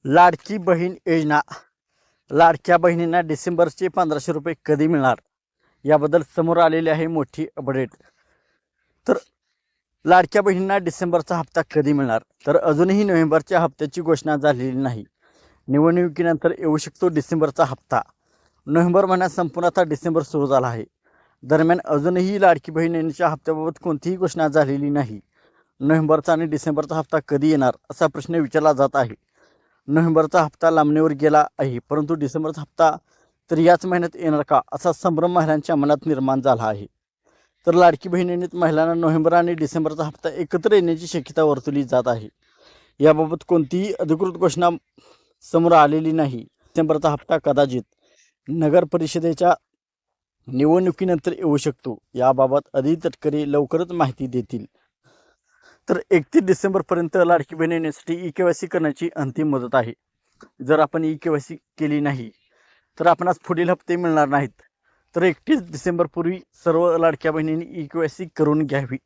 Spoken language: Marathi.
लाडकी बहीण योजना, लाडक्या बहिणींना डिसेंबरचे 1500 रुपये कधी मिळणार याबद्दल समोर आलेली आहे मोठी अपडेट। तर लाडक्या बहिणींना डिसेंबरचा हप्ता कधी मिळणार, तर अजूनही नोव्हेंबरच्या हप्त्याची घोषणा झालेली नाही। निवडणुकीनंतर येऊ शकतो डिसेंबरचा हप्ता। नोव्हेंबर महिन्यात संपूर्ण आता डिसेंबर सुरू झाला आहे। दरम्यान अजूनही लाडकी बहीण योजनेच्या हप्त्याबाबत कोणतीही घोषणा झालेली नाही। नोव्हेंबरचा आणि डिसेंबरचा हप्ता कधी येणार असा प्रश्न विचारला जात आहे। नोव्हेंबरचा हप्ता लांबणीवर गेला आहे, परंतु डिसेंबरचा हप्ता तर याच महिन्यात येणार का असा संभ्रम महिलांच्या मनात निर्माण झाला आहे। तर लाडकी बहीण योजनेत महिलांना नोव्हेंबर आणि डिसेंबरचा हप्ता एकत्र येण्याची शक्यता वर्तवली जात आहे। याबाबत कोणतीही अधिकृत घोषणा समोर आलेली नाही। डिसेंबरचा हप्ता कदाचित नगर परिषदेच्या निवडणुकीनंतर येऊ शकतो। याबाबत अधिक तटकरे लवकरच माहिती देतील। तर 31 डिसेंबरपर्यंत लाडकी बहीण योजनेसाठी ई-के-वाय-सी करण्याची अंतिम मुदत आहे। जर आपण ई-के-वाय-सी केली नाही तर आपणास पुढील हप्ते मिळणार नाहीत। तर 31 डिसेंबरपूर्वी सर्व लाडक्या बहिणींनी ई-के-वाय-सी करून घ्यावी।